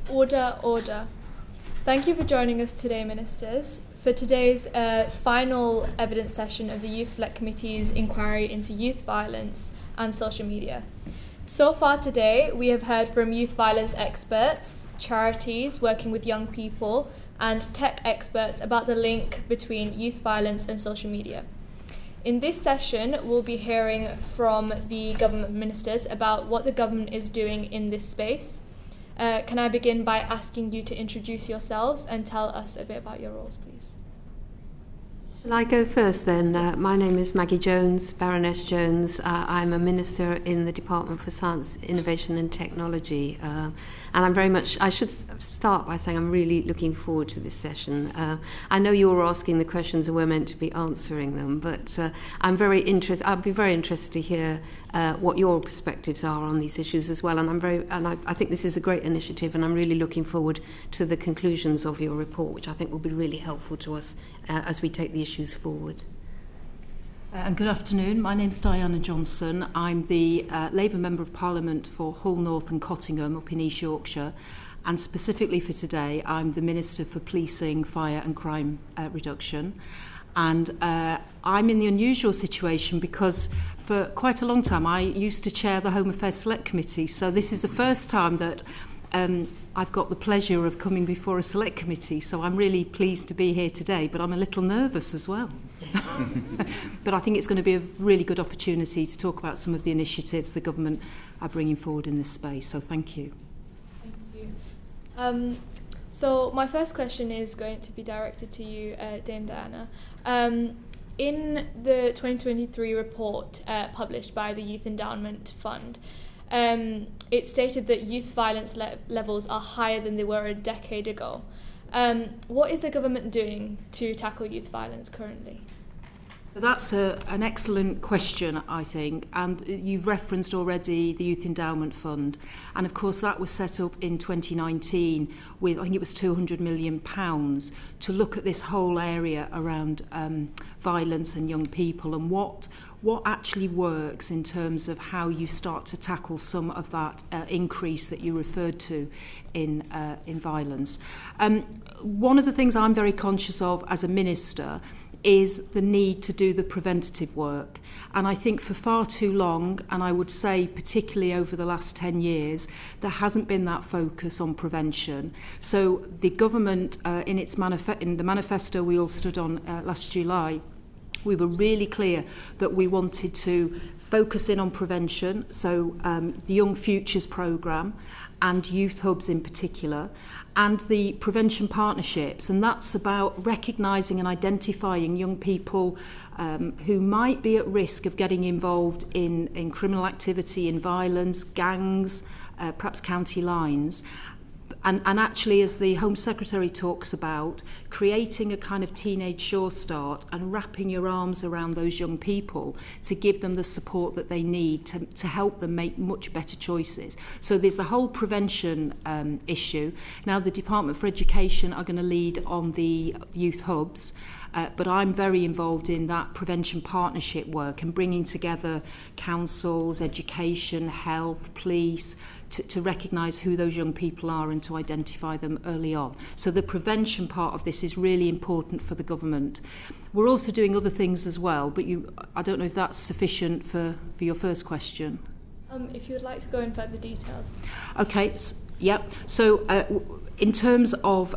Order, order. Thank you for joining us today, Ministers, for today's final evidence session of the Youth Select Committee's inquiry into youth violence and social media. So far today, we have heard from youth violence experts, charities working with young people, and tech experts about the link between youth violence and social media. In this session, we'll be hearing from the government ministers about what the government is doing in this space. Can I begin by asking you to introduce yourselves and tell us a bit about your roles, please? Shall I go first then? My name is Maggie Jones, Baroness Jones. I'm a minister in the Department for Science, Innovation and Technology. And I'm very much, I should start by saying I'm really looking forward to this session. I know you were asking the questions and we're meant to be answering them, but I'd be very interested to hear what your perspectives are on these issues as well. And I think this is a great initiative, and I'm really looking forward to the conclusions of your report, which I think will be really helpful to us as we take the issues forward. And good afternoon. My name's Diana Johnson. I'm the Labour Member of Parliament for Hull North and Cottingham up in East Yorkshire. And specifically for today, I'm the Minister for Policing, Fire and Crime Reduction. And I'm in the unusual situation because for quite a long time I used to chair the Home Affairs Select Committee. So this is the first time that I've got the pleasure of coming before a Select Committee. So I'm really pleased to be here today, but I'm a little nervous as well. But I think it's going to be a really good opportunity to talk about some of the initiatives the government are bringing forward in this space. So thank you. Thank you. So my first question is going to be directed to you, Dame Diana. In the 2023 report published by the Youth Endowment Fund, it stated that youth violence levels are higher than they were a decade ago. What is the government doing to tackle youth violence currently? So that's an excellent question, I think, and you've referenced already the Youth Endowment Fund, and of course that was set up in 2019 with, I think it was £200 million to look at this whole area around violence and young people and what actually works in terms of how you start to tackle some of that increase that you referred to in violence. One of the things I'm very conscious of as a minister is the need to do the preventative work. And I think for far too long, and I would say particularly over the last 10 years, there hasn't been that focus on prevention. So the government, in the manifesto we all stood on last July, we were really clear that we wanted to focus in on prevention, so the Young Futures programme and youth hubs in particular, and the prevention partnerships, and that's about recognising and identifying young people who might be at risk of getting involved in criminal activity, in violence, gangs, perhaps county lines. And actually, as the Home Secretary talks about, creating a kind of teenage sure start and wrapping your arms around those young people to give them the support that they need to help them make much better choices. So there's the whole prevention issue. Now, the Department for Education are going to lead on the youth hubs, but I'm very involved in that prevention partnership work and bringing together councils, education, health, police, to recognise who those young people are and to identify them early on. So the prevention part of this is really important for the government. We're also doing other things as well, but I don't know if that's sufficient for your first question. If you would like to go in further detail. Okay, yeah. So in terms of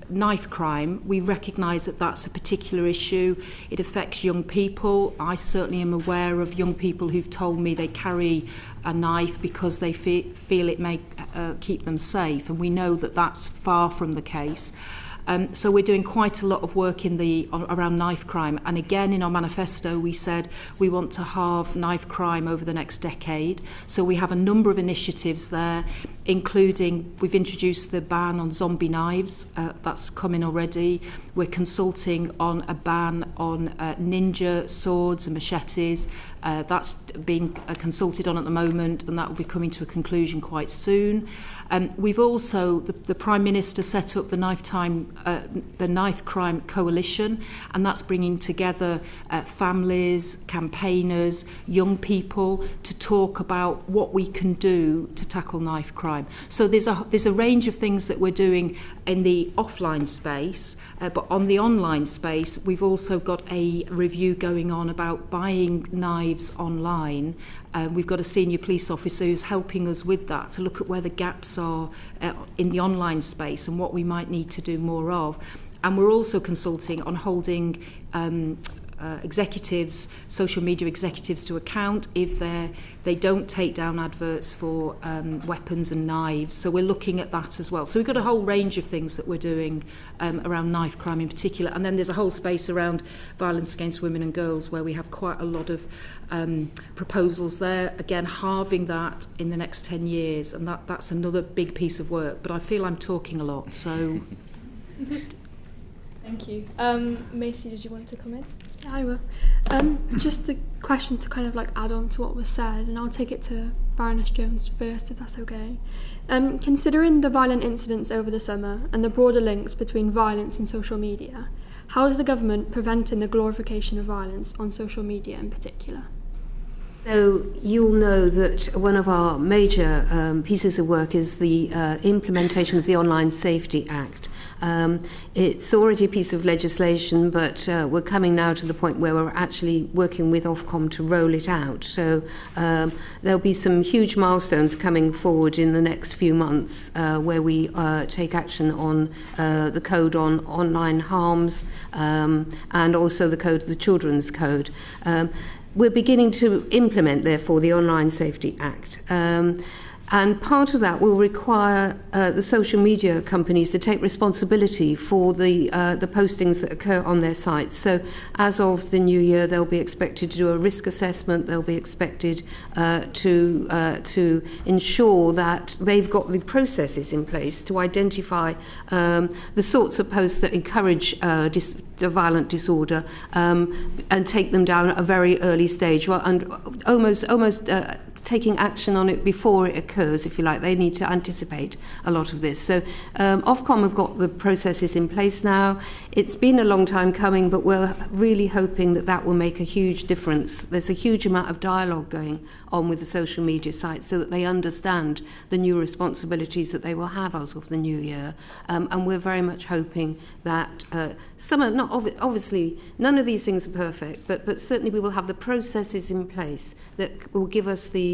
knife crime, we recognise that that's a particular issue. It affects young people. I certainly am aware of young people who've told me they carry a knife because they feel it may keep them safe, and we know that that's far from the case. So we're doing quite a lot of work around knife crime, and again in our manifesto we said we want to halve knife crime over the next decade. So we have a number of initiatives there, including we've introduced the ban on zombie knives. That's coming already. We're consulting on a ban on ninja swords and machetes. That's being consulted on at the moment, and that will be coming to a conclusion quite soon. We've also, the Prime Minister set up the Knife Crime Coalition, and that's bringing together families, campaigners, young people to talk about what we can do to tackle knife crime. So there's a range of things that we're doing in the offline space, but on the online space, we've also got a review going on about buying knives online. We've got a senior police officer who's helping us with that, to look at where the gaps are in the online space and what we might need to do more of. And we're also consulting on holding executives, social media executives, to account if they don't take down adverts for weapons and knives. So we're looking at that as well. So we've got a whole range of things that we're doing around knife crime in particular. And then there's a whole space around violence against women and girls where we have quite a lot of proposals there. Again, halving that in the next 10 years. And that's another big piece of work. But I feel I'm talking a lot, so... Thank you. Macy, did you want to come in? Yeah, I will. Just a question to kind of like add on to what was said, and I'll take it to Baroness Jones first, if that's okay. Considering the violent incidents over the summer and the broader links between violence and social media, how is the government preventing the glorification of violence on social media in particular? So you'll know that one of our major pieces of work is the implementation of the Online Safety Act. It's already a piece of legislation, but we're coming now to the point where we're actually working with Ofcom to roll it out. So there'll be some huge milestones coming forward in the next few months where we take action on the code on online harms and also the Children's Code. We're beginning to implement, therefore, the Online Safety Act. And part of that will require the social media companies to take responsibility for the postings that occur on their sites. So as of the new year, they'll be expected to do a risk assessment. They'll be expected to ensure that they've got the processes in place to identify the sorts of posts that encourage the violent disorder and take them down at a very early stage, and almost taking action on it before it occurs, if you like. They need to anticipate a lot of this. So Ofcom have got the processes in place now. It's been a long time coming, but we're really hoping that that will make a huge difference. There's a huge amount of dialogue going on with the social media sites so that they understand the new responsibilities that they will have as of the new year. And we're very much hoping that obviously none of these things are perfect, but certainly we will have the processes in place that will give us the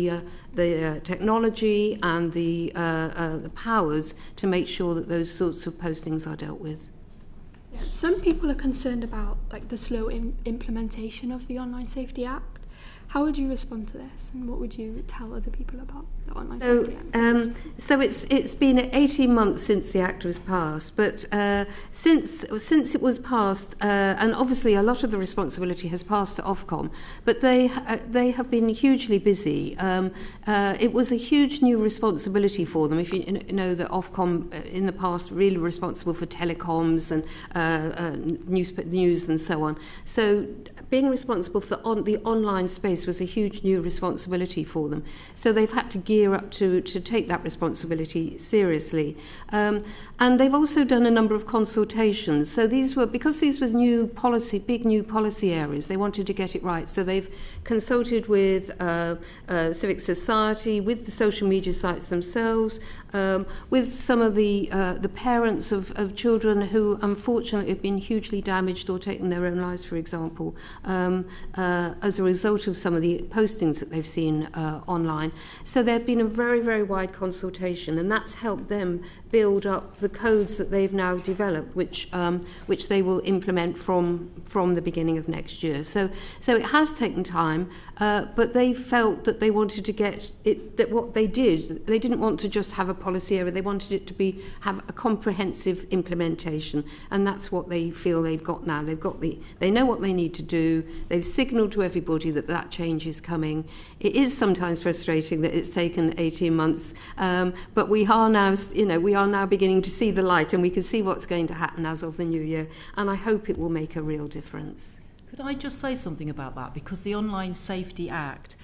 technology and the powers to make sure that those sorts of postings are dealt with. Some people are concerned about like the slow implementation of the Online Safety Act. How would you respond to this, and what would you tell other people about the Online Safety Act? So it's been 18 months since the Act was passed, but since it was passed, and obviously a lot of the responsibility has passed to Ofcom, but they have been hugely busy. It was a huge new responsibility for them. If you know that Ofcom in the past really responsible for telecoms and news and so on. So being responsible for the online space was a huge new responsibility for them. So they've had to gear up to take that responsibility seriously. And they've also done a number of consultations. So because these were big new policy areas, they wanted to get it right. So they've consulted with civic society, with the social media sites themselves, with some of the parents of children who unfortunately have been hugely damaged or taken their own lives, for example, as a result of some of the postings that they've seen online. So there's been a very, very wide consultation, and that's helped them build up the codes that they've now developed, which they will implement from the beginning of next year. So it has taken time, but they felt that they wanted to get it, that what they didn't want to just have a policy area, they wanted it to have a comprehensive implementation, and that's what they feel they've got now. They know what they need to do. They've signalled to everybody that change is coming. It is sometimes frustrating that it's taken 18 months, but we are now beginning to see the light, and we can see what's going to happen as of the new year, and I hope it will make a real difference. Could I just say something about that? Because the Online Safety Act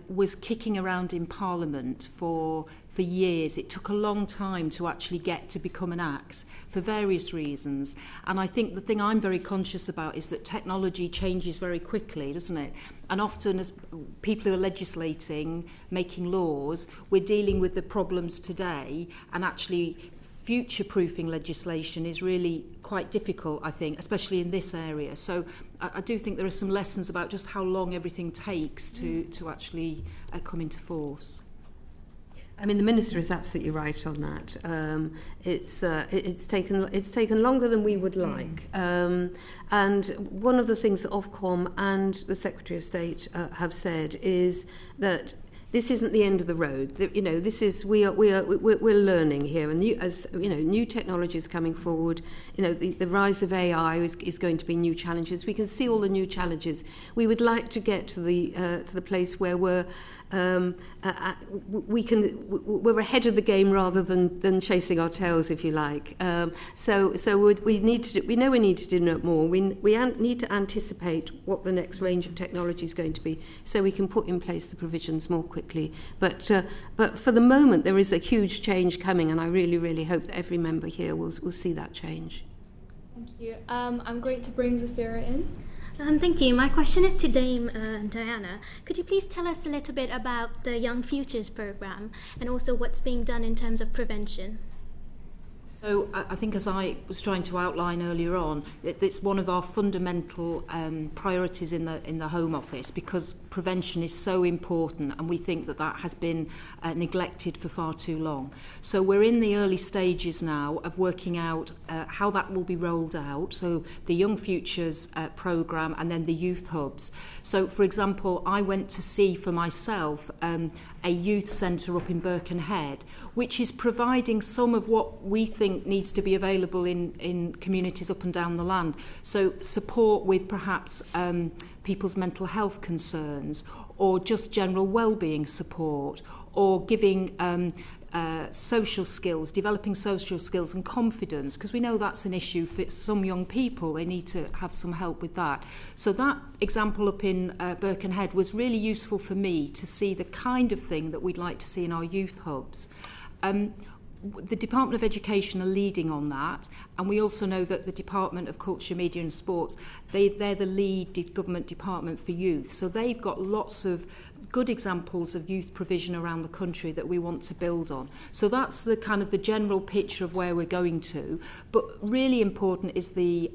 was kicking around in Parliament for years. It took a long time to actually get to become an act for various reasons. And I think the thing I'm very conscious about is that technology changes very quickly, doesn't it? And often as people who are legislating, making laws, we're dealing with the problems today, and actually future-proofing legislation is really quite difficult, I think, especially in this area. So I do think there are some lessons about just how long everything takes to actually come into force. I mean, the Minister is absolutely right on that. It's taken longer than we would like. And one of the things that Ofcom and the Secretary of State have said is that this isn't the end of the road. You know, this is we're learning here, and new technology is coming forward. You know, the rise of AI is going to be new challenges. We can see all the new challenges. We would like to get to the place where we're ahead of the game rather than chasing our tails, if you like. So we need to. We know we need to do more. We need to anticipate what the next range of technology is going to be, so we can put in place the provisions more quickly. But for the moment, there is a huge change coming, and I really, really hope that every member here will see that change. Thank you. I'm going to bring Zafira in. Thank you. My question is to Dame Diana. Could you please tell us a little bit about the Young Futures programme and also what's being done in terms of prevention? So I think, as I was trying to outline earlier on, it's one of our fundamental priorities in the Home Office, because prevention is so important, and we think that has been neglected for far too long. So we're in the early stages now of working out how that will be rolled out. So the Young Futures programme, and then the youth hubs. So, for example, I went to see for myself a youth centre up in Birkenhead, which is providing some of what we think needs to be available in communities up and down the land. So support with perhaps people's mental health concerns, or just general well-being support, or giving social skills, developing social skills and confidence, because we know that's an issue for some young people. They need to have some help with that. So that example up in Birkenhead was really useful for me to see the kind of thing that we'd like to see in our youth hubs. The Department of Education are leading on that, and we also know that the Department of Culture, Media and Sports, they're the lead government department for youth. So they've got lots of good examples of youth provision around the country that we want to build on. So that's the kind of the general picture of where we're going to. But really important is the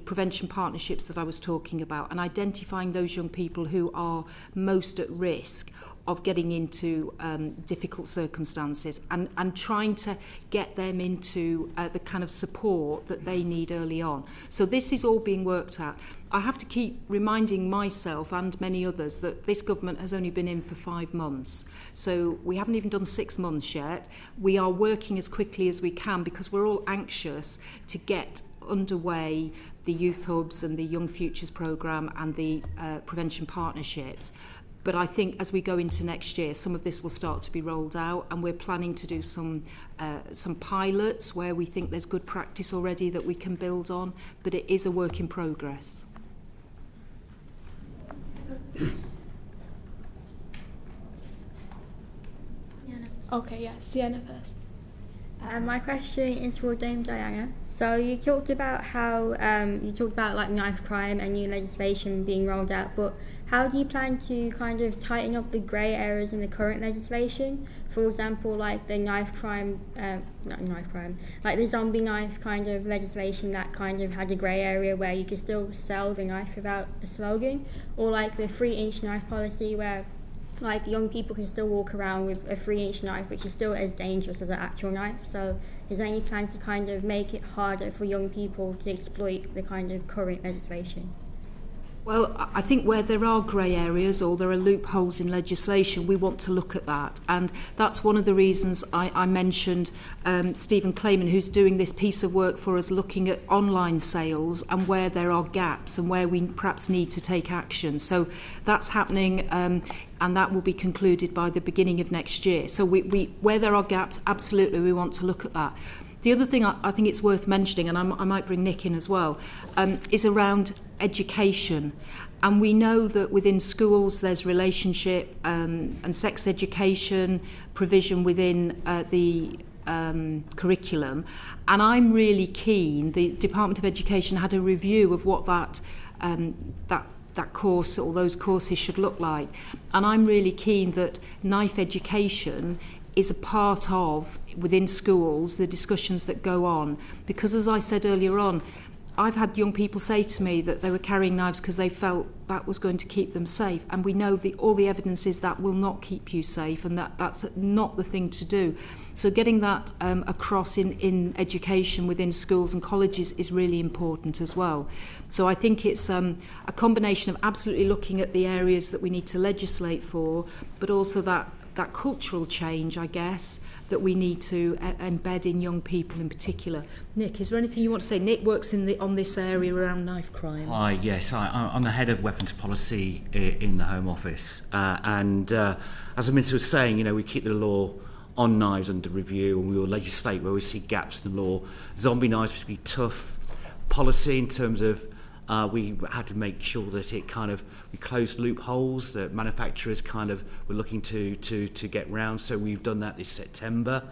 prevention partnerships that I was talking about, and identifying those young people who are most at risk of getting into difficult circumstances, and trying to get them into the kind of support that they need early on. So this is all being worked at. I have to keep reminding myself and many others that this government has only been in for 5 months. So we haven't even done 6 months yet. We are working as quickly as we can, because we're all anxious to get underway the youth hubs and the Young Futures programme and the prevention partnerships. But I think as we go into next year, some of this will start to be rolled out, and we're planning to do some pilots where we think there's good practice already that we can build on, but it is a work in progress. Okay, yeah, Sienna first. My question is for Dame Diana. So you talked about how like knife crime and new legislation being rolled out, but how do you plan to kind of tighten up the grey areas in the current legislation? For example, like the like the zombie knife kind of legislation that kind of had a grey area where you could still sell the knife without a slogan, or like the 3-inch knife policy where like young people can still walk around with a 3-inch knife, which is still as dangerous as an actual knife. So is there any plans to kind of make it harder for young people to exploit the kind of current legislation? Well, I think where there are grey areas or there are loopholes in legislation, we want to look at that. And that's one of the reasons I mentioned Stephen Clayman, who's doing this piece of work for us, looking at online sales and where there are gaps and where we perhaps need to take action. So that's happening, and that will be concluded by the beginning of next year. So we where there are gaps, absolutely we want to look at that. The other thing I think it's worth mentioning, and I might bring Nick in as well, is around education. And we know that within schools there's relationship and sex education provision within the curriculum. And I'm really keen, the Department of Education had a review of what that course or those courses should look like. And I'm really keen that knife education is a part of, within schools, the discussions that go on. Because as I said earlier on, I've had young people say to me that they were carrying knives because they felt that was going to keep them safe. And we know all the evidence is that will not keep you safe, and that's not the thing to do. So getting that across in education within schools and colleges is really important as well. So I think it's a combination of absolutely looking at the areas that we need to legislate for, but also that cultural change, I guess, that we need to embed in young people in particular. Nick, is there anything you want to say? Nick works on this area around knife crime. Hi, yes, I'm the head of weapons policy in the Home Office. And as the Minister was saying, we keep the law on knives under review, and we will legislate where we see gaps in the law. Zombie knives would be tough policy in terms of we had to make sure that we closed loopholes that manufacturers were looking to get round. So we've done that this September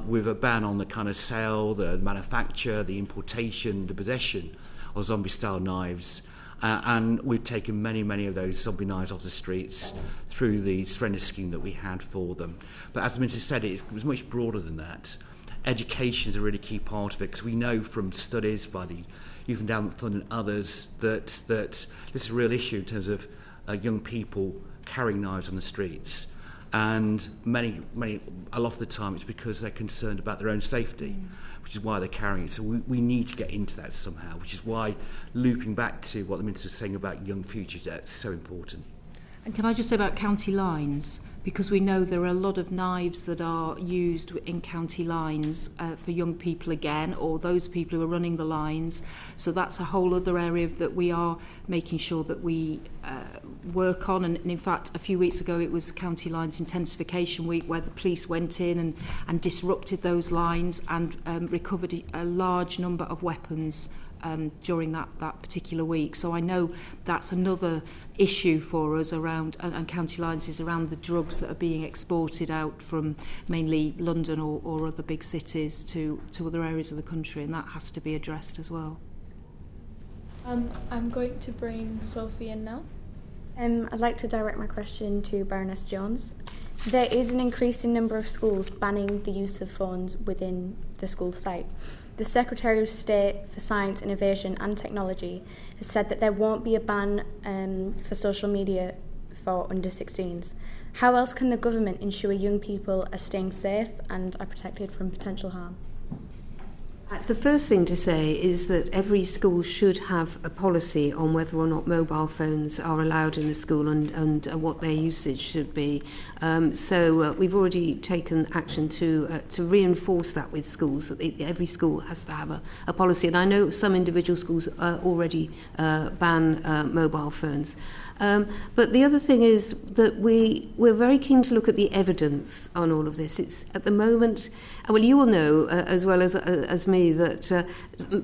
with a ban on the sale, the manufacture, the importation, the possession of zombie-style knives. And we've taken many of those zombie knives off the streets through the surrender scheme that we had for them. But as the Minister said, it was much broader than that. Education is a really key part of it, because we know from studies by the Youth Endowment Fund and others that this is a real issue in terms of young people carrying knives on the streets. And a lot of the time it's because they're concerned about their own safety, which is why they're carrying it. So we need to get into that somehow, which is why looping back to what the Minister was saying about young futures, that's so important. And can I just say about county lines? Because we know there are a lot of knives that are used in county lines for young people again, or those people who are running the lines. So that's a whole other area that we are making sure that we work on. And in fact, a few weeks ago, it was County Lines Intensification Week, where the police went in and disrupted those lines and recovered a large number of weapons during that particular week. So I know that's another issue for us around, and County Lines is around the drugs that are being exported out from mainly London or other big cities to other areas of the country, and that has to be addressed as well. I'm going to bring Sophie in now. I'd like to direct my question to Baroness Jones. There is an increasing number of schools banning the use of phones within the school site. The Secretary of State for Science, Innovation and Technology has said that there won't be a ban for social media for under 16s. How else can the government ensure young people are staying safe and are protected from potential harm? The first thing to say is that every school should have a policy on whether or not mobile phones are allowed in the school and what their usage should be. So we've already taken action to reinforce that with schools, that every school has to have a policy. And I know some individual schools already ban mobile phones. But the other thing is that we're very keen to look at the evidence on all of this. It's at the moment, well, you will know as well as me that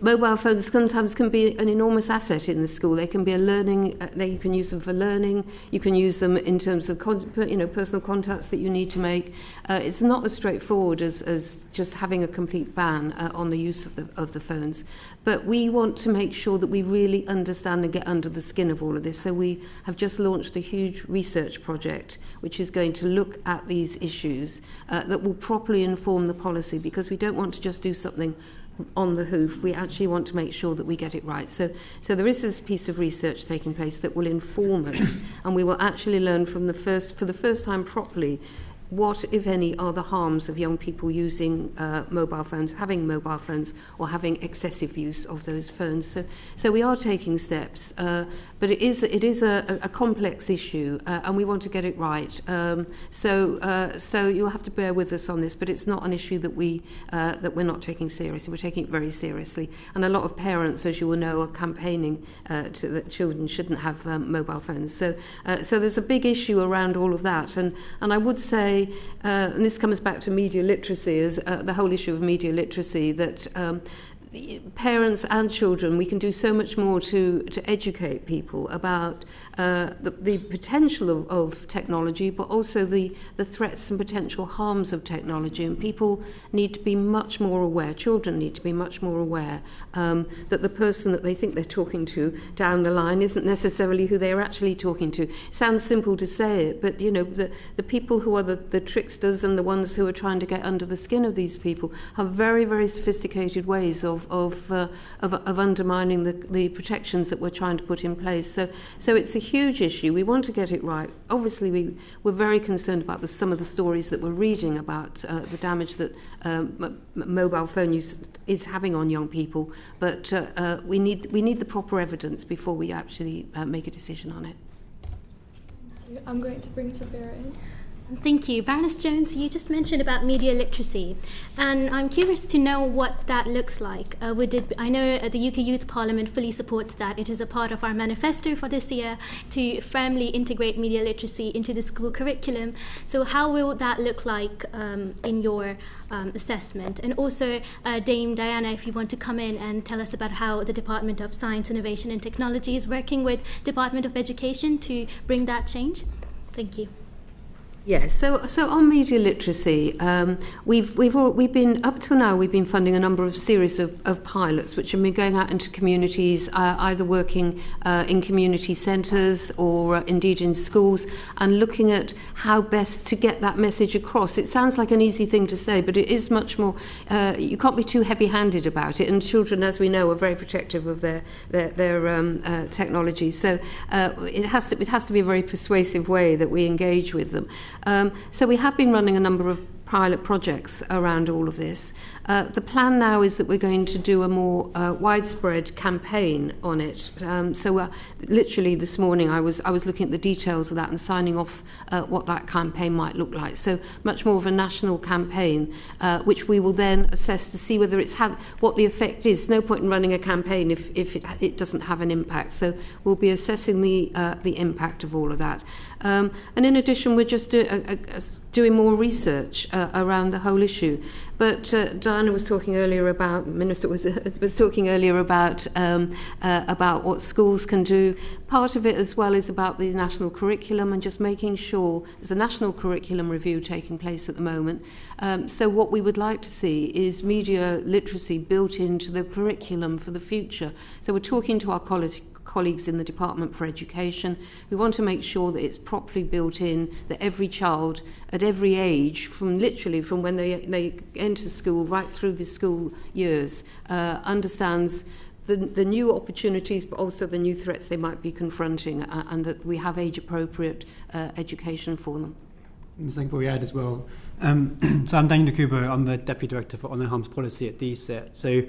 mobile phones sometimes can be an enormous asset in the school. They can be a learning. You can use them for learning. You can use them in terms of personal contacts that you need to make. It's not as straightforward as just having a complete ban on the use of the phones. But we want to make sure that we really understand and get under the skin of all of this. So we have just launched a huge research project which is going to look at these issues that will properly inform the policy, because we don't want to just do something on the hoof. We actually want to make sure that we get it right. So there is this piece of research taking place that will inform us, and we will actually learn for the first time properly what, if any, are the harms of young people using mobile phones, having mobile phones, or having excessive use of those phones. So we are taking steps, but it is a complex issue, and we want to get it right. So you'll have to bear with us on this, but it's not an issue that we're not taking seriously. We're taking it very seriously, and a lot of parents, as you will know, are campaigning that children shouldn't have mobile phones. So there's a big issue around all of that, and I would say, say, and this comes back to media literacy, is the whole issue of media literacy, that parents and children, we can do so much more to educate people about the potential of technology, but also the threats and potential harms of technology. And people need to be much more aware, children need to be much more aware that the person that they think they're talking to down the line isn't necessarily who they're actually talking to. It sounds simple to say it, but the people who are the tricksters and the ones who are trying to get under the skin of these people have very, very sophisticated ways of undermining the protections that we're trying to put in place. So it's a huge issue. We want to get it right. Obviously, we're very concerned about some of the stories that we're reading about the damage that mobile phone use is having on young people, but we need the proper evidence before we actually make a decision on it. I'm going to bring Sophia in. Thank you. Baroness Jones, you just mentioned about media literacy, and I'm curious to know what that looks like. I know the UK Youth Parliament fully supports that. It is a part of our manifesto for this year to firmly integrate media literacy into the school curriculum. So how will that look like in your assessment? And also, Dame Diana, if you want to come in and tell us about how the Department of Science, Innovation and Technology is working with Department of Education to bring that change. Thank you. Yes, so on media literacy, we've been up till now. We've been funding a number of series of pilots, which have been going out into communities, either working in community centres or indeed in schools, and looking at how best to get that message across. It sounds like an easy thing to say, but it is much more. You can't be too heavy-handed about it, and children, as we know, are very protective of their technology. So it has to be a very persuasive way that we engage with them. So we have been running a number of pilot projects around all of this. The plan now is that we're going to do a more widespread campaign on it. So literally this morning I was looking at the details of that and signing off what that campaign might look like. So much more of a national campaign, which we will then assess to see whether it's what the effect is. No point in running a campaign if it doesn't have an impact. So we'll be assessing the impact of all of that. And in addition, we're just doing more research around the whole issue. But Diana was talking earlier about, Minister was talking earlier about what schools can do. Part of it as well is about the national curriculum and just making sure there's a national curriculum review taking place at the moment. So what we would like to see is media literacy built into the curriculum for the future. So we're talking to our colleagues in the Department for Education. We want to make sure that it's properly built in, that every child at every age, from when they enter school right through the school years, understands the new opportunities, but also the new threats they might be confronting, and that we have age-appropriate education for them. Something we add as well. So I'm Daniel Okubo. I'm the Deputy Director for Online Harms Policy at DSET. So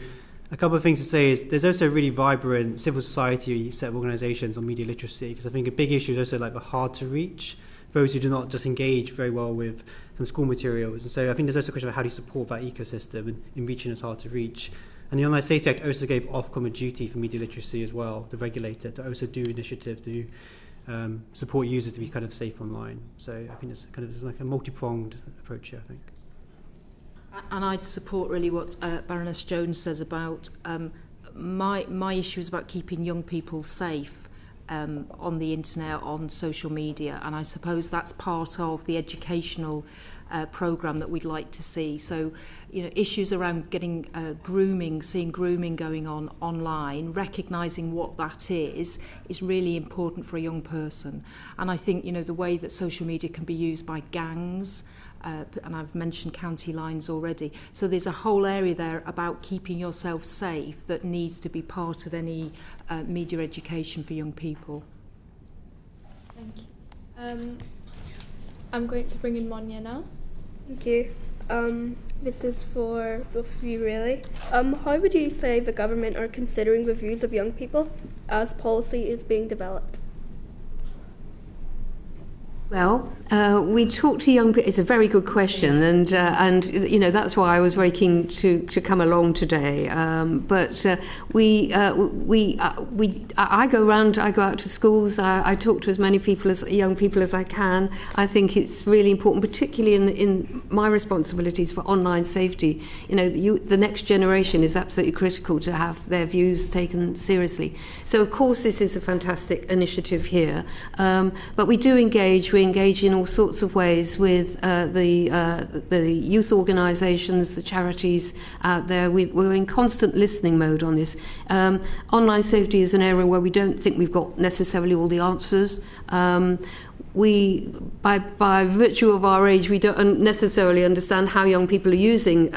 a couple of things to say is there's also a really vibrant civil society set of organisations on media literacy, because I think a big issue is also like the hard to reach, those who do not just engage very well with some school materials. And so I think there's also a question of how do you support that ecosystem in reaching those hard to reach. And the Online Safety Act also gave Ofcom a duty for media literacy as well, the regulator, to also do initiatives to support users to be kind of safe online. So I think it's kind of like a multi-pronged approach here, I think. And I'd support really what Baroness Jones says about my issue is about keeping young people safe on the internet, on social media, and I suppose that's part of the educational programme that we'd like to see. So, issues around getting seeing grooming going on online, recognising what that is really important for a young person. And I think, the way that social media can be used by gangs, and I've mentioned county lines already. So there's a whole area there about keeping yourself safe that needs to be part of any media education for young people. Thank you. I'm going to bring in Monia now. Thank you. This is for both of you, really. How would you say the government are considering the views of young people as policy is being developed? Well, we talk to young people. It's a very good question, and that's why I was very keen to come along today. But I go out to schools. I talk to as many young people as I can. I think it's really important, particularly in my responsibilities for online safety. The next generation is absolutely critical to have their views taken seriously. So, of course, this is a fantastic initiative here. But we do engage. We engage in all sorts of ways with the youth organisations, the charities out there. We're in constant listening mode on this. Online safety is an area where we don't think we've got necessarily all the answers. We, by virtue of our age, we don't necessarily understand how young people are using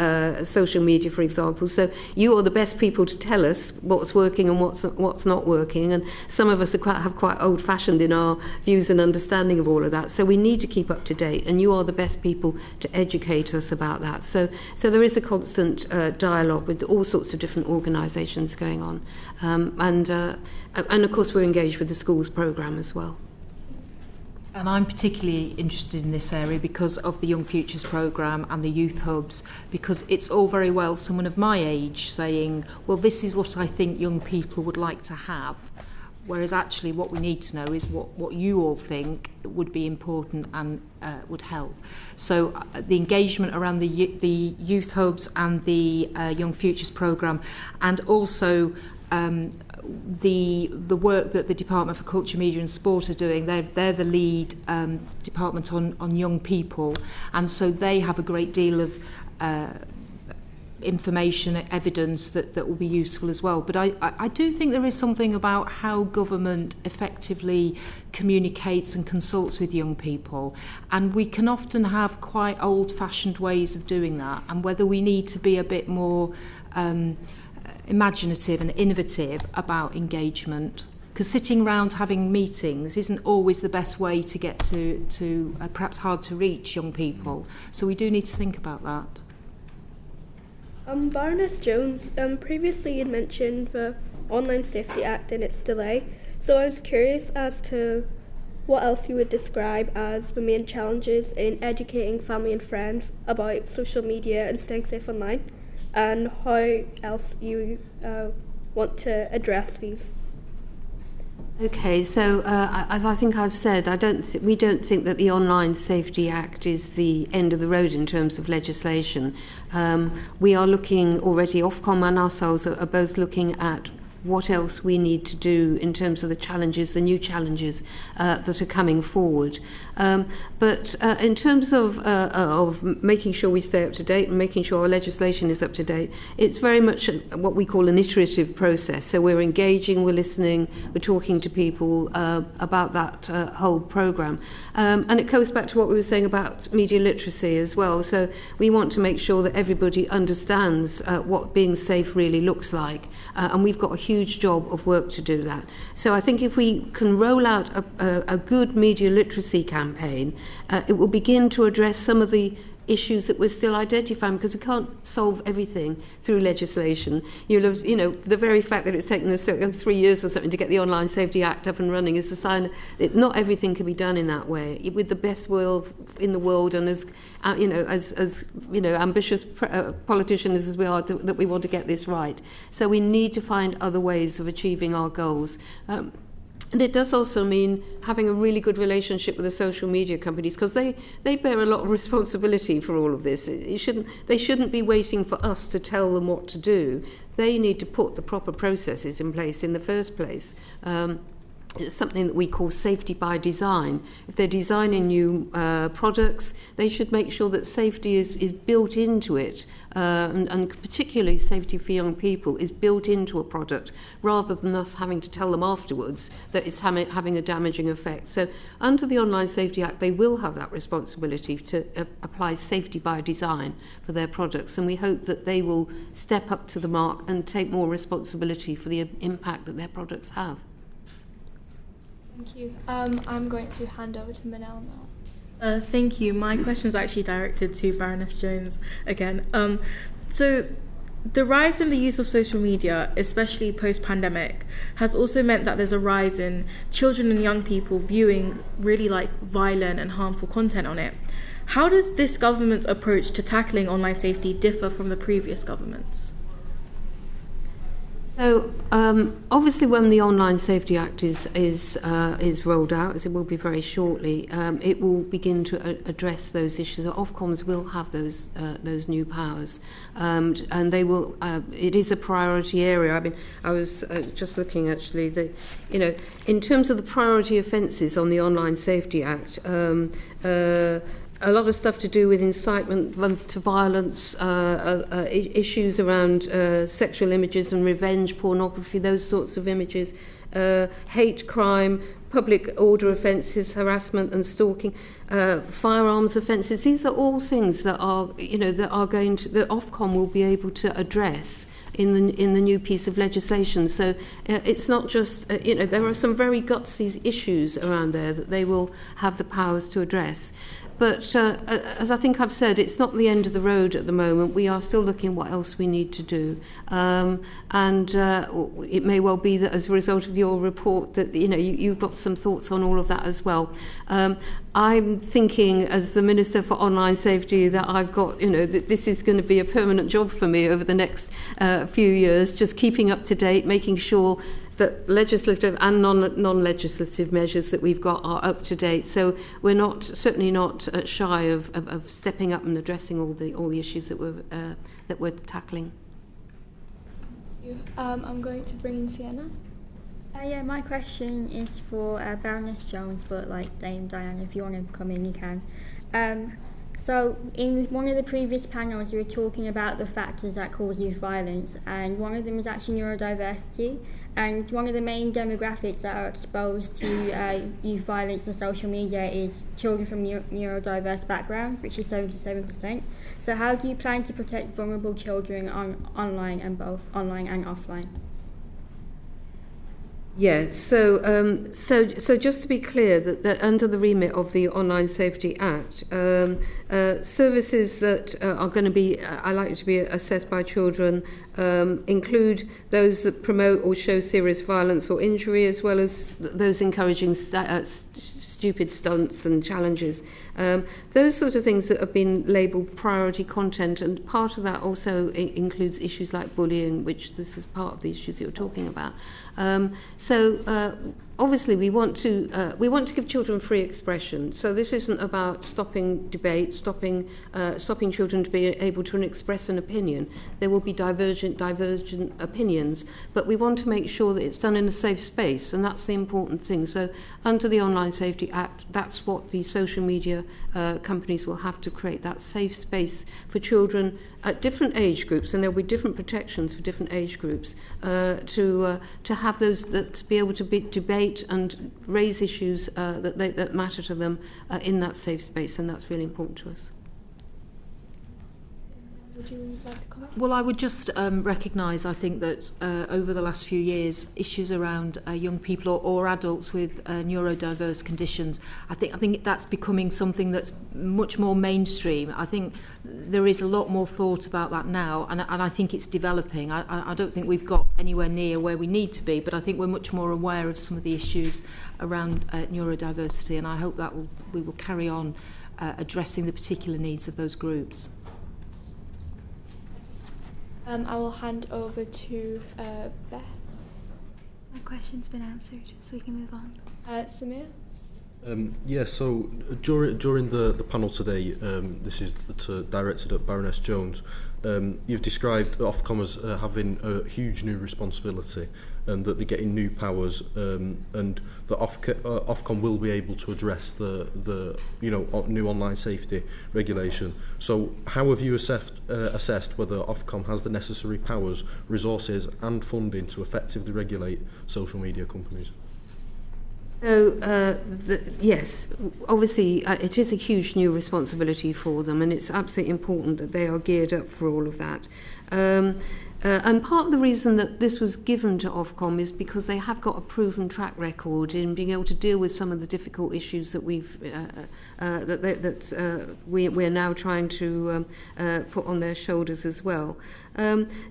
social media, for example. So you are the best people to tell us what's working and what's not working. And some of us have quite old-fashioned in our views and understanding of all of that. So we need to keep up to date, and you are the best people to educate us about that. So there is a constant dialogue with all sorts of different organisations going on, and of course we're engaged with the schools programme as well. And I'm particularly interested in this area because of the Young Futures programme and the youth hubs, because it's all very well someone of my age saying, well, this is what I think young people would like to have, whereas actually what we need to know is what you all think would be important and would help. So the engagement around the youth hubs and the Young Futures programme, and also the work that the Department for Culture, Media and Sport are doing. They're the lead department on young people, and so they have a great deal of information, evidence that will be useful as well. But I do think there is something about how government effectively communicates and consults with young people, and we can often have quite old-fashioned ways of doing that, and whether we need to be a bit more imaginative and innovative about engagement, because sitting around having meetings isn't always the best way to get to perhaps hard to reach young people. So we do need to think about that. Baroness Jones, previously you mentioned the Online Safety Act and its delay, so I was curious as to what else you would describe as the main challenges in educating family and friends about social media and staying safe online, and how else you want to address these. Okay, so as I think I've said, we don't think that the Online Safety Act is the end of the road in terms of legislation. We are looking already, Ofcom and ourselves are both looking at what else we need to do in terms of the new challenges that are coming forward. But in terms of making sure we stay up to date and making sure our legislation is up to date, it's very much what we call an iterative process. So we're engaging, we're listening, we're talking to people about that whole programme. And it goes back to what we were saying about media literacy as well. So we want to make sure that everybody understands what being safe really looks like. And we've got a huge job of work to do that. So I think if we can roll out a good media literacy campaign, it will begin to address some of the issues that we're still identifying, because we can't solve everything through legislation. The very fact that it's taken us 3 years or something to get the Online Safety Act up and running is a sign that not everything can be done in that way. With the best will in the world, and as ambitious politicians as we are, that we want to get this right. So we need to find other ways of achieving our goals. And it does also mean having a really good relationship with the social media companies, because they bear a lot of responsibility for all of this. They shouldn't be waiting for us to tell them what to do. They need to put the proper processes in place in the first place. It's something that we call safety by design. If they're designing new products, they should make sure that safety is built into it, and particularly safety for young people is built into a product, rather than us having to tell them afterwards that it's having a damaging effect. So under the Online Safety Act, they will have that responsibility to apply safety by design for their products, and we hope that they will step up to the mark and take more responsibility for the impact that their products have. Thank you. I'm going to hand over to Manel now. Thank you. My question is actually directed to Baroness Jones again. So The rise in the use of social media, especially post-pandemic, has also meant that there's a rise in children and young people viewing really like violent and harmful content on it. How does this government's approach to tackling online safety differ from the previous governments? So obviously, when the Online Safety Act is rolled out, as it will be very shortly, it will begin to address those issues. Ofcoms will have those new powers, and they will. It is a priority area. I mean, I was just looking actually. In terms of the priority offences on the Online Safety Act. A lot of stuff to do with incitement to violence, issues around sexual images and revenge pornography, those sorts of images, hate crime, public order offences, harassment and stalking, firearms offences. These are all things that are, that Ofcom will be able to address in the new piece of legislation. So it's not just, there are some very gutsy issues around there that they will have the powers to address. But as I think I've said, it's not the end of the road at the moment. We are still looking what else we need to do. And it may well be that as a result of your report that, you've got some thoughts on all of that as well. I'm thinking as the Minister for Online Safety that I've got, that this is going to be a permanent job for me over the next few years, just keeping up to date, making sure that legislative and non-legislative measures that we've got are up to date. So we're certainly not shy of stepping up and addressing all the issues that we're tackling. I'm going to bring in Sienna. Yeah, my question is for Baroness Jones, but Dame Diana, if you want to come in, you can. So in one of the previous panels, you were talking about the factors that cause youth violence, and one of them is actually neurodiversity. And one of the main demographics that are exposed to youth violence on social media is children from neurodiverse backgrounds, which is 77%. So how do you plan to protect vulnerable children online and both online and offline? Yeah, so just to be clear, that under the remit of the Online Safety Act, services that are going to be likely to be assessed by children include those that promote or show serious violence or injury, as well as those encouraging stupid stunts and challenges. Those sort of things that have been labelled priority content, and part of that also includes issues like bullying, which this is part of the issues you're talking about. Obviously, we want to give children free expression. So this isn't about stopping debate, stopping children to be able to express an opinion. There will be divergent opinions, but we want to make sure that it's done in a safe space, and that's the important thing. So under the Online Safety Act, that's what the social media companies will have to create, that safe space for children at different age groups, and there'll be different protections for different age groups, to have those to be able to debate and raise issues that matter to them in that safe space, and that's really important to us. Would you like to comment? Well, I would just recognise, I think, that over the last few years, issues around young people or adults with neurodiverse conditions, I think that's becoming something that's much more mainstream. I think there is a lot more thought about that now, and I think it's developing. I don't think we've got anywhere near where we need to be, but I think we're much more aware of some of the issues around neurodiversity, and I hope that we will carry on addressing the particular needs of those groups. I will hand over to Beth. My question's been answered, so we can move on. Samir? So during the panel today, this is directed at Baroness Jones, you've described Ofcom as having a huge new responsibility, and that they're getting new powers, and that Ofcom will be able to address the new online safety regulation. So how have you assessed whether Ofcom has the necessary powers, resources and funding to effectively regulate social media companies? So, yes, obviously it is a huge new responsibility for them, and it's absolutely important that they are geared up for all of that. And part of the reason that this was given to Ofcom is because they have got a proven track record in being able to deal with some of the difficult issues that we're now trying to put on their shoulders as well.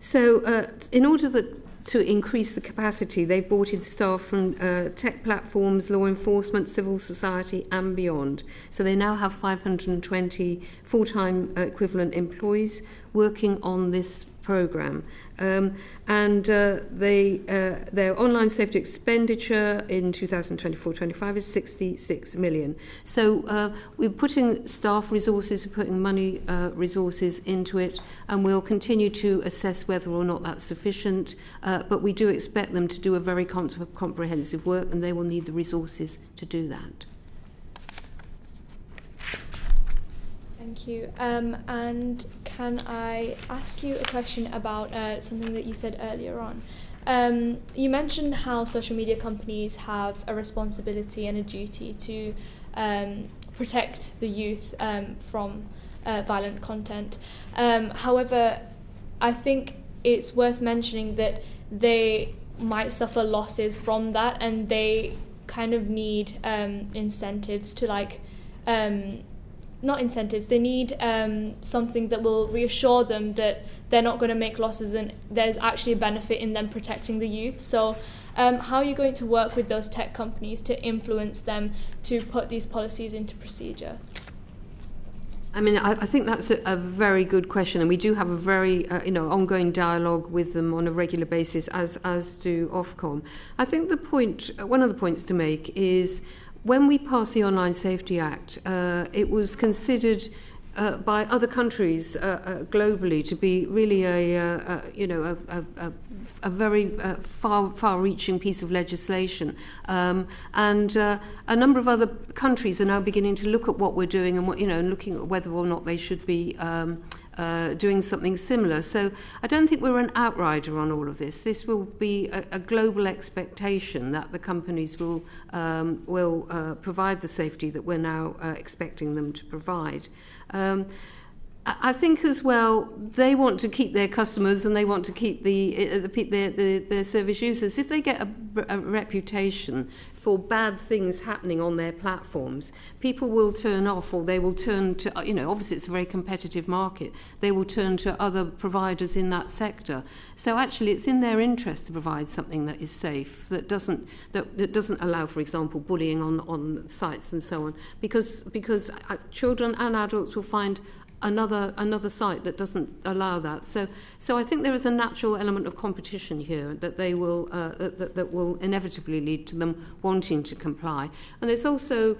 So, in order to increase the capacity, they've brought in staff from tech platforms, law enforcement, civil society and beyond. So they now have 520 full-time equivalent employees working on this programme. Their online safety expenditure in 2024-25 is 66 million. So we're putting staff resources, putting money resources into it, and we'll continue to assess whether or not that's sufficient. But we do expect them to do a very comprehensive work, and they will need the resources to do that. Thank you. And can I ask you a question about something that you said earlier on? You mentioned how social media companies have a responsibility and a duty to protect the youth from violent content. However, I think it's worth mentioning that they might suffer losses from that, and they kind of need incentives to not incentives, they need something that will reassure them that they're not going to make losses and there's actually a benefit in them protecting the youth. So how are you going to work with those tech companies to influence them to put these policies into procedure? I mean, I think that's a very good question, and we do have a very ongoing dialogue with them on a regular basis, as do Ofcom. I think one of the points to make is when we passed the Online Safety Act, it was considered by other countries globally to be really a very far-reaching piece of legislation, and a number of other countries are now beginning to look at what we're doing and looking at whether or not they should be doing something similar. So I don't think we're an outrider on all of this. This will be a global expectation that the companies will provide the safety that we're now expecting them to provide. I think as well, they want to keep their customers and they want to keep their service users. If they get a reputation for bad things happening on their platforms, people will turn off, or they will turn to, obviously it's a very competitive market, they will turn to other providers in that sector. So actually it's in their interest to provide something that is safe, that doesn't allow, for example, bullying on sites and so on, because children and adults will find another site that doesn't allow that. So I think there is a natural element of competition here that they will that will inevitably lead to them wanting to comply. And there's also,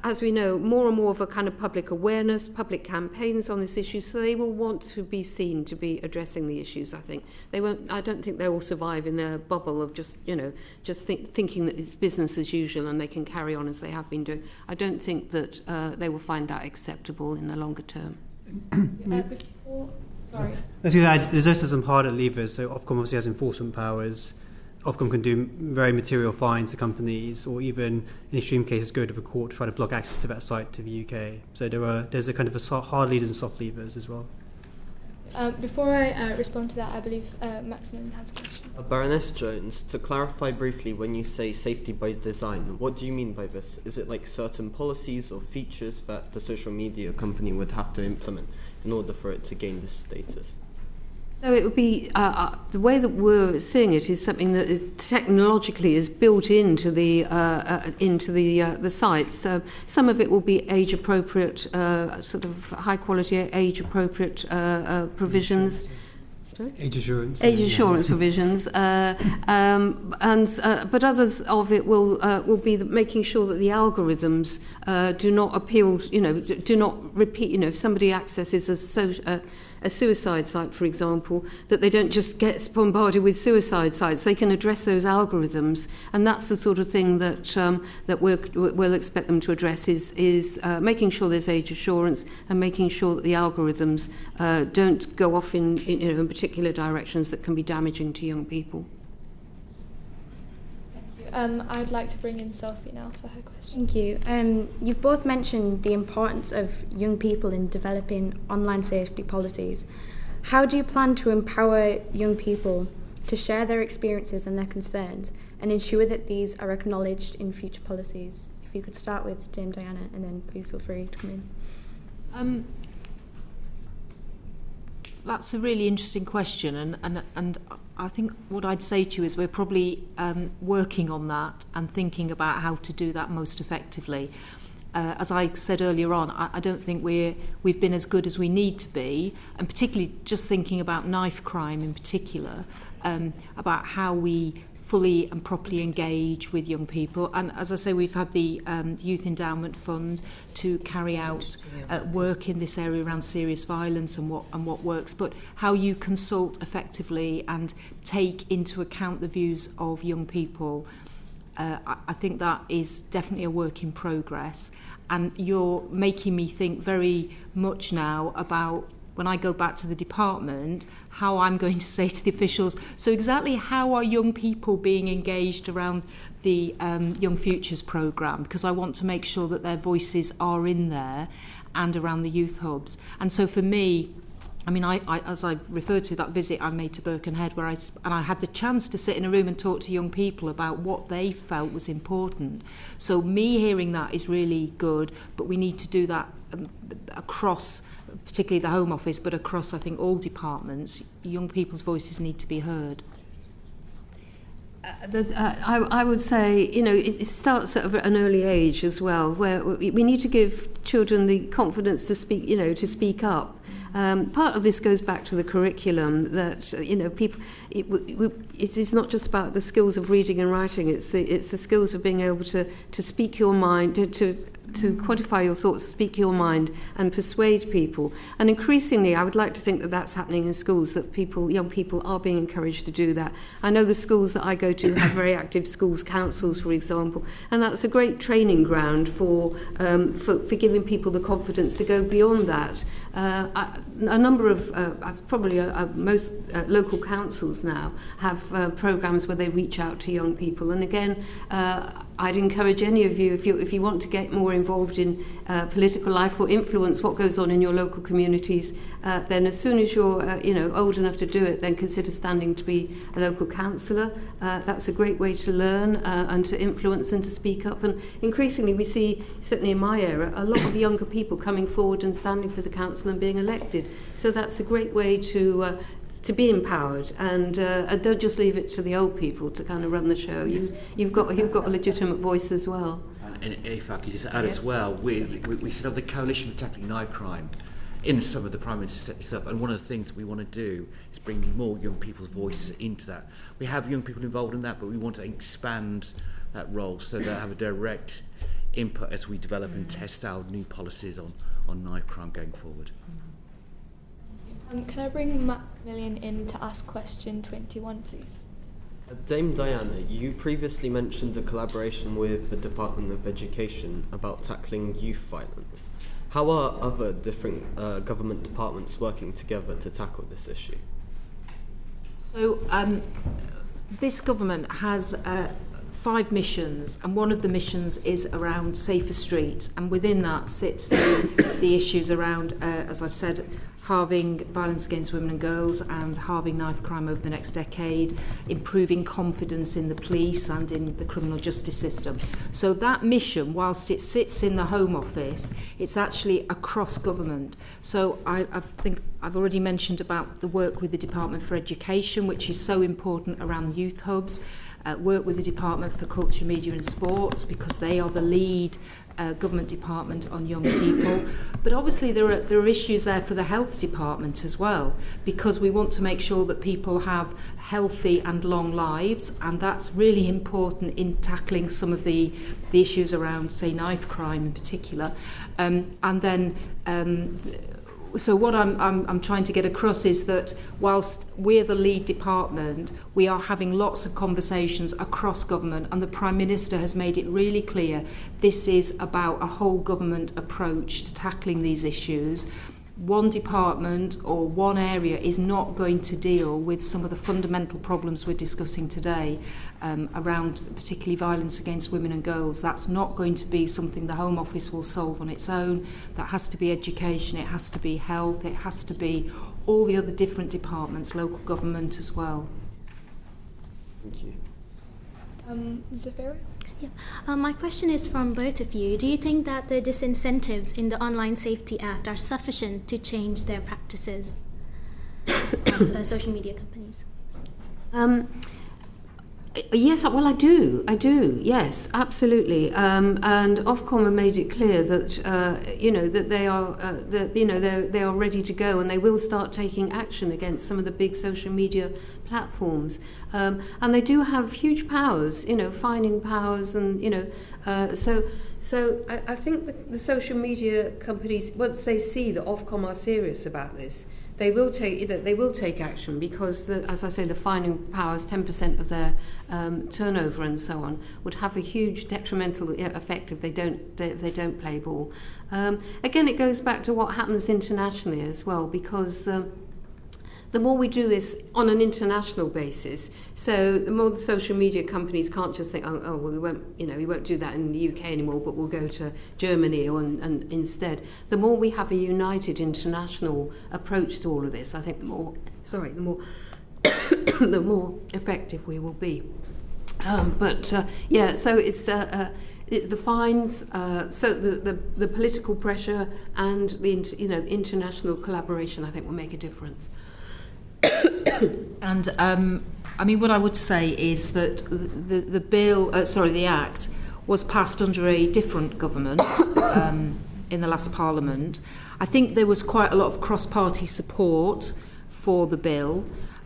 as we know, more and more of a kind of public awareness, public campaigns on this issue, so they will want to be seen to be addressing the issues. I think they won't. I don't think they will survive in their bubble of just thinking that it's business as usual and they can carry on as they have been doing. I don't think that they will find that acceptable in the longer term. Sorry. There's also some harder levers. So Ofcom obviously has enforcement powers. Ofcom can do very material fines to companies, or even in extreme cases go to the court to try to block access to that site to the UK. So there's a kind of a hard levers and soft levers as well. Before I respond to that, I believe Maximum has a question. Baroness Jones, to clarify briefly, when you say safety by design, what do you mean by this? Is it like certain policies or features that the social media company would have to implement in order for it to gain this status? So it would be the way that we're seeing it is something that is technologically is built into the sites. So some of it will be age appropriate, sort of high quality age appropriate provisions. Age assurance. Age assurance provisions, but others of it will be making sure that the algorithms do not appeal, do not repeat. If somebody accesses a suicide site, for example, that they don't just get bombarded with suicide sites. They can address those algorithms, and that's the sort of thing that we'll expect them to address. Is making sure there's age assurance and making sure that the algorithms don't go off in particular directions that can be damaging to young people. I'd like to bring in Sophie now for her question. Thank you. You've both mentioned the importance of young people in developing online safety policies. How do you plan to empower young people to share their experiences and their concerns and ensure that these are acknowledged in future policies? If you could start with Dame Diana, and then please feel free to come in. That's a really interesting question, and I think what I'd say to you is we're probably working on that and thinking about how to do that most effectively. As I said earlier on, I don't think we've been as good as we need to be, and particularly just thinking about knife crime in particular, about how we fully and properly engage with young people. And as I say, we've had the Youth Endowment Fund to carry out work in this area around serious violence and what works, but how you consult effectively and take into account the views of young people, I think that is definitely a work in progress. And you're making me think very much now about, when I go back to the department, how I'm going to say to the officials, so exactly how are young people being engaged around the Young Futures programme? Because I want to make sure that their voices are in there and around the youth hubs. And so for me, I mean, I as I referred to that visit I made to Birkenhead, where I had the chance to sit in a room and talk to young people about what they felt was important. So me hearing that is really good, but we need to do that across, particularly the Home Office, but across, I think, all departments. Young people's voices need to be heard. I would say, it starts at an early age as well, where we need to give children the confidence to speak, to speak up. Part of this goes back to the curriculum that, people, it is not just about the skills of reading and writing, it's the skills of being able to speak your mind, to quantify your thoughts, speak your mind and persuade people. And increasingly, I would like to think that that's happening in schools, that young people are being encouraged to do that. I know the schools that I go to have very active schools councils, for example, and that's a great training ground for giving people the confidence to go beyond that. A number of, most local councils now have programs where they reach out to young people. And again, I'd encourage any of you, if you want to get more involved in political life or influence what goes on in your local communities, then as soon as you're old enough to do it, then consider standing to be a local councillor. That's a great way to learn and to influence and to speak up. And increasingly we see, certainly in my area, a lot of younger people coming forward and standing for the council and being elected. So that's a great way to be empowered, and don't just leave it to the old people to kind of run the show. You've got a legitimate voice as well. And if I could just add as well, we set up the Coalition for Tackling Knife Crime in the summer. The Prime Minister set this up, and one of the things that we want to do is bring more young people's voices into that. We have young people involved in that, but we want to expand that role so they have a direct input as we develop and test out new policies on knife crime going forward. Can I bring Macmillan in to ask question 21, please? Dame Diana, you previously mentioned a collaboration with the Department of Education about tackling youth violence. How are other different government departments working together to tackle this issue? So this government has 5 missions, and one of the missions is around safer streets, and within that sits the issues around, as I've said, halving violence against women and girls and halving knife crime over the next decade, improving confidence in the police and in the criminal justice system. So that mission, whilst it sits in the Home Office, it's actually across government. So I think I've already mentioned about the work with the Department for Education, which is so important around youth hubs, work with the Department for Culture, Media and Sports, because they are the lead government department on young people. But obviously there are issues there for the health department as well, because we want to make sure that people have healthy and long lives, and that's really important in tackling some of the issues around, say, knife crime in particular. So what I'm trying to get across is that whilst we're the lead department, we are having lots of conversations across government, and the Prime Minister has made it really clear this is about a whole government approach to tackling these issues. one department or one area is not going to deal with some of the fundamental problems we're discussing today around particularly violence against women and girls. That's not going to be something the Home Office will solve on its own. That has to be education, it has to be health, it has to be all the other different departments, local government as well. Thank you. Zafira? Yeah. My question is from both of you. Do you think that the disincentives in the Online Safety Act are sufficient to change their practices of social media companies? Yes, well, I do. Yes, absolutely. And Ofcom have made it clear that that they are they are ready to go, and they will start taking action against some of the big social media platforms. And they do have huge powers, fining powers, and So I think the social media companies, once they see that Ofcom are serious about this, they will take action, because, as I say, the fining powers, 10% of their turnover and so on, would have a huge detrimental effect if they don't play ball. Again, it goes back to what happens internationally as well, because the more we do this on an international basis, so the more the social media companies can't just think, well, we won't do that in the UK anymore, but we'll go to Germany and instead. The more we have a united international approach to all of this, I think the more the more effective we will be. So it's the fines, so the political pressure and the international collaboration, I think, will make a difference. And what I would say is that the Act was passed under a different government in the last Parliament. I think there was quite a lot of cross-party support for the bill.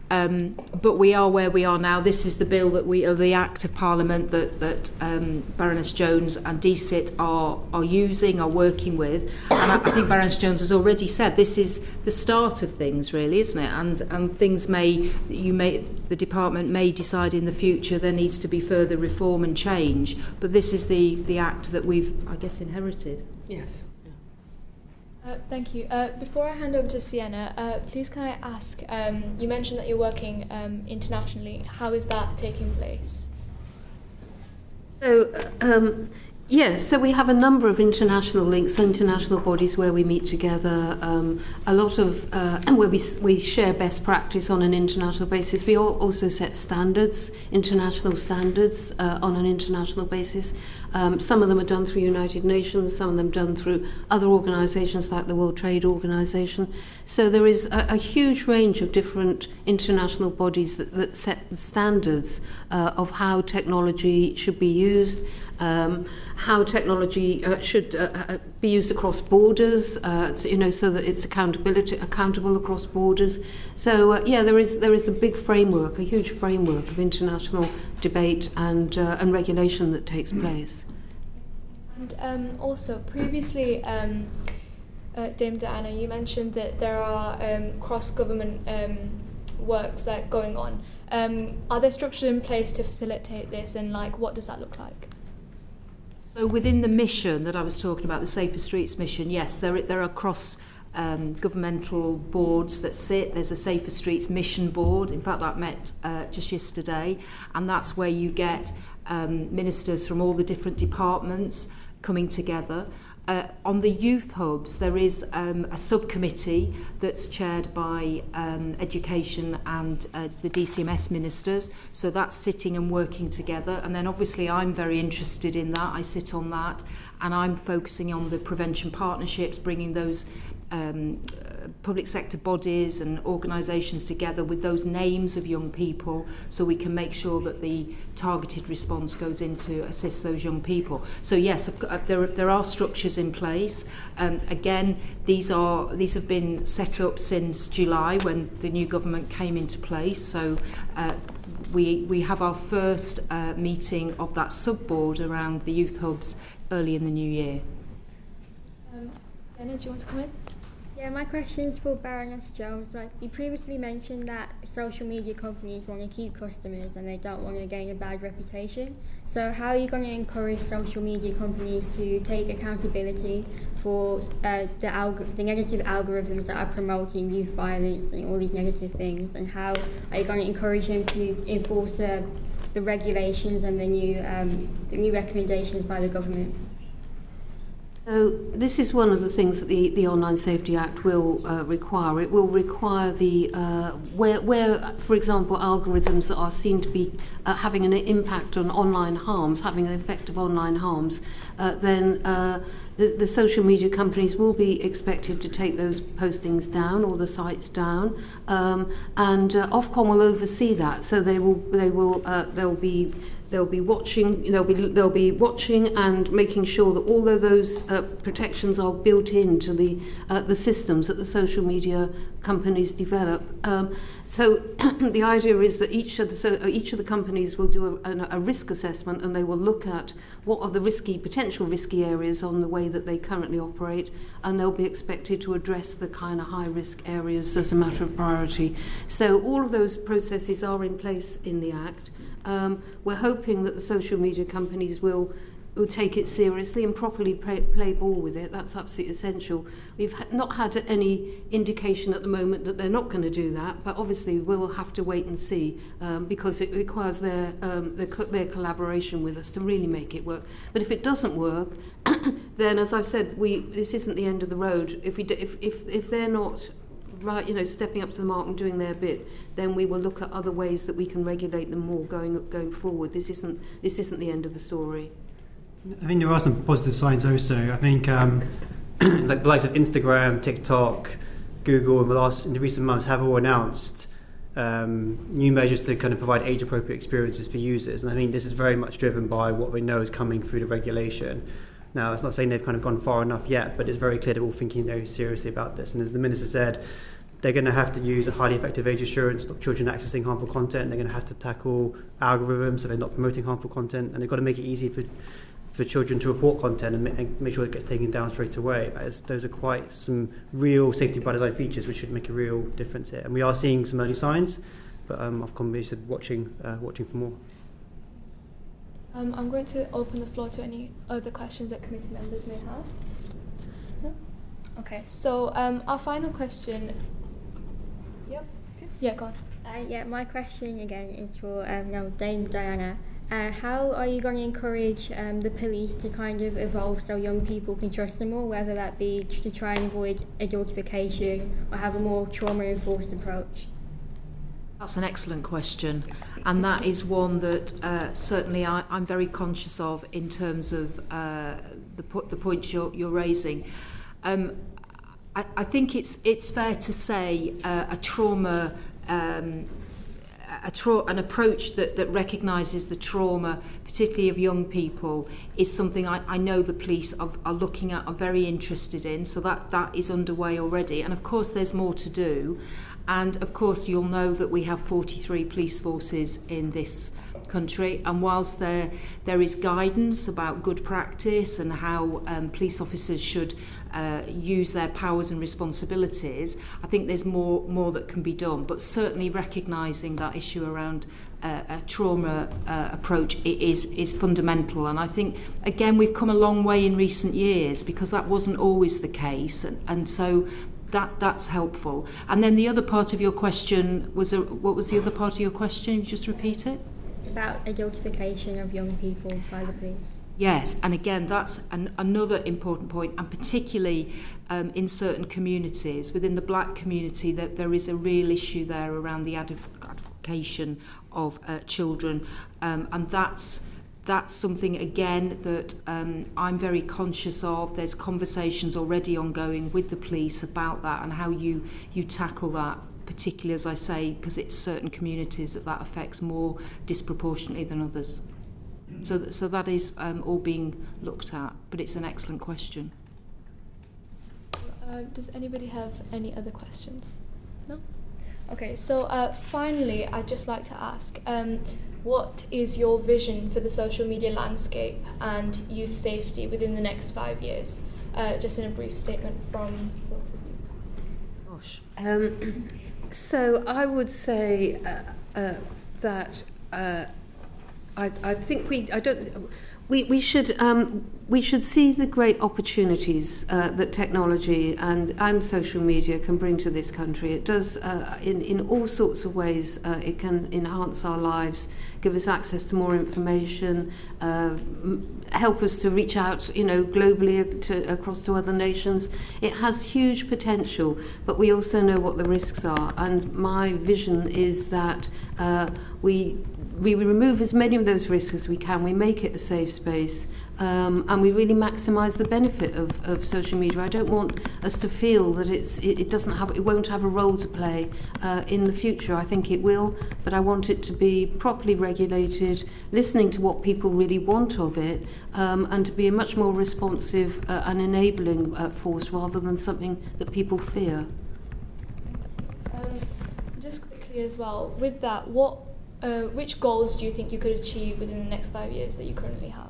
But we are where we are now. This is the bill the Act of Parliament that Baroness Jones and DSIT are using, are working with. And I think Baroness Jones has already said this is the start of things, really, isn't it? And things the department may decide in the future there needs to be further reform and change. But this is the Act that we've, I guess, inherited. Yes. Thank you. Before I hand over to Sienna, please can I ask, you mentioned that you're working internationally. How is that taking place? So, yes, so we have a number of international links, international bodies where we meet together, a lot of, and where we share best practice on an international basis. We also set standards, international standards on an international basis. Some of them are done through United Nations, some of them done through other organisations like the World Trade Organization. So there is a huge range of different international bodies that set the standards of how technology should be used, how technology should be used across borders, so that it's accountable across borders. So there is a big framework, a huge framework of international debate and regulation that takes place. And also, previously, Dame Diana, you mentioned that there are cross-government works that are going on. Are there structures in place to facilitate this, and what does that look like? So within the mission that I was talking about, the Safer Streets mission, yes, there are governmental boards that sit. There's a Safer Streets mission board. In fact, that met just yesterday, and that's where you get ministers from all the different departments coming together. On the youth hubs, there is a subcommittee that's chaired by education and the DCMS ministers. So that's sitting and working together. And then obviously I'm very interested in that. I sit on that, and I'm focusing on the prevention partnerships, bringing those public sector bodies and organisations together with those names of young people, so we can make sure that the targeted response goes in to assist those young people. So yes, there are structures in place. Again, these have been set up since July, when the new government came into place. So we have our first meeting of that sub-board around the youth hubs early in the new year. Anna, do you want to come in? Yeah, my question is for Baroness Jones. Like, you previously mentioned that social media companies want to keep customers and they don't want to gain a bad reputation. So how are you going to encourage social media companies to take accountability for the negative algorithms that are promoting youth violence and all these negative things? And how are you going to encourage them to enforce the regulations and the new recommendations by the government? So this is one of the things that the Online Safety Act will require. It will require the where, for example, algorithms that are seen to be having an impact on online harms, having an effect of online harms, then the social media companies will be expected to take those postings down or the sites down, and Ofcom will oversee that. So they'll be watching. They'll be watching and making sure that all of those protections are built into the systems that the social media companies develop. So the idea is that each of the companies will do a risk assessment, and they will look at what are the potential risky areas on the way that they currently operate, and they'll be expected to address the kind of high risk areas as a matter of priority. So all of those processes are in place in the Act. We're hoping that the social media companies will take it seriously and properly play ball with it. That's absolutely essential. We've not had any indication at the moment that they're not going to do that, but obviously we'll have to wait and see because it requires their collaboration with us to really make it work. But if it doesn't work, then, as I've said, this isn't the end of the road. If they're not stepping up to the mark and doing their bit, then we will look at other ways that we can regulate them more going forward. This isn't the end of the story. I think there are some positive signs also. I think like the likes of Instagram, TikTok, Google in the recent months have all announced new measures to kind of provide age-appropriate experiences for users. And I think this is very much driven by what we know is coming through the regulation. Now, it's not saying they've kind of gone far enough yet, but it's very clear they're all thinking very seriously about this. And as the Minister said, they're going to have to use a highly effective age assurance, stop children accessing harmful content. They're going to have to tackle algorithms so they're not promoting harmful content. And they've got to make it easy for children to report content and make sure it gets taken down straight away. Those are quite some real safety by design features which should make a real difference here. And we are seeing some early signs, but Ofcom said watching for more. I'm going to open the floor to any other questions that committee members may have. No? Okay, so our final question. Yep. Yeah, go on. My question again is for Dame Diana. How are you going to encourage the police to kind of evolve so young people can trust them more, whether that be to try and avoid adultification or have a more trauma-enforced approach? That's an excellent question, and that is one that certainly I'm very conscious of in terms of the points you're raising. I think it's fair to say an approach that recognises the trauma, particularly of young people, is something I know the police are looking at, are very interested in, so that is underway already. And of course there's more to do, and of course you'll know that we have 43 police forces in this country, and whilst there is guidance about good practice and how police officers should use their powers and responsibilities, I think there's more that can be done, but certainly recognising that issue around a trauma approach is fundamental. And I think again we've come a long way in recent years because that wasn't always the case, and so that's helpful. And then the other part of your question what was the other part of your question? You just repeat it? About adultification of young people by the police. Yes, and again, that's another important point, and particularly in certain communities, within the black community, that there is a real issue there around the adultification of children, and that's something, again, that I'm very conscious of. There's conversations already ongoing with the police about that and how you tackle that, particularly, as I say, because it's certain communities that affects more disproportionately than others. So that is all being looked at, but it's an excellent question. Does anybody have any other questions? No? Okay, so finally, I'd just like to ask, what is your vision for the social media landscape and youth safety within the next 5 years? Just in a brief statement from both of you. So I would say that I think we should see the great opportunities that technology and social media can bring to this country. It does in all sorts of ways. It can enhance our lives, give us access to more information, help us to reach out, globally across to other nations. It has huge potential, but we also know what the risks are. And my vision is that we remove as many of those risks as we can. We make it a safe space, and we really maximise the benefit of social media. I don't want us to feel that it won't have a role to play in the future. I think it will, but I want it to be properly regulated, listening to what people really want of it, and to be a much more responsive and enabling force rather than something that people fear. Just quickly as well, with that, which goals do you think you could achieve within the next 5 years that you currently have?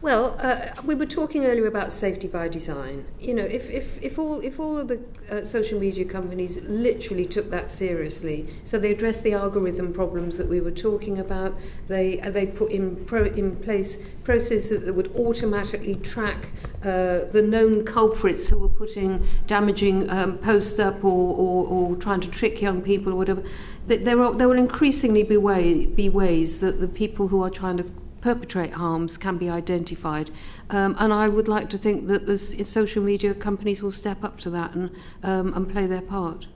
Well, we were talking earlier about safety by design. If all of the social media companies literally took that seriously, so they addressed the algorithm problems that we were talking about, they put in place processes that would automatically track the known culprits who were putting damaging posts up or trying to trick young people or whatever. There will increasingly be ways that the people who are trying to perpetrate harms can be identified, and I would like to think that the social media companies will step up to that and play their part.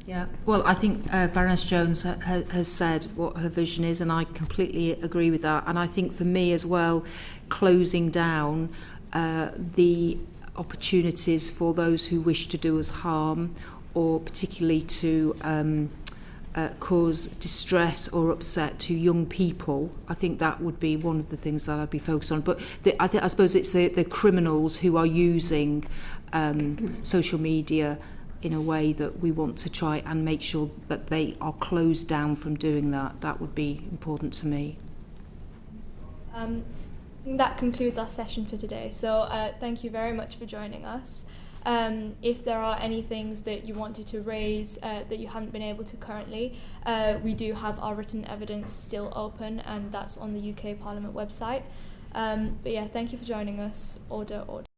Yeah, well, I think Baroness Jones has said what her vision is, and I completely agree with that. And I think for me as well, closing down the opportunities for those who wish to do us harm, or particularly to cause distress or upset to young people, I think that would be one of the things that I'd be focused on. But I suppose it's the criminals who are using social media in a way that we want to try and make sure that they are closed down from doing that. That would be important to me. That concludes our session for today. So thank you very much for joining us. If there are any things that you wanted to raise that you haven't been able to currently, we do have our written evidence still open, and that's on the UK Parliament website. But yeah, thank you for joining us. Order.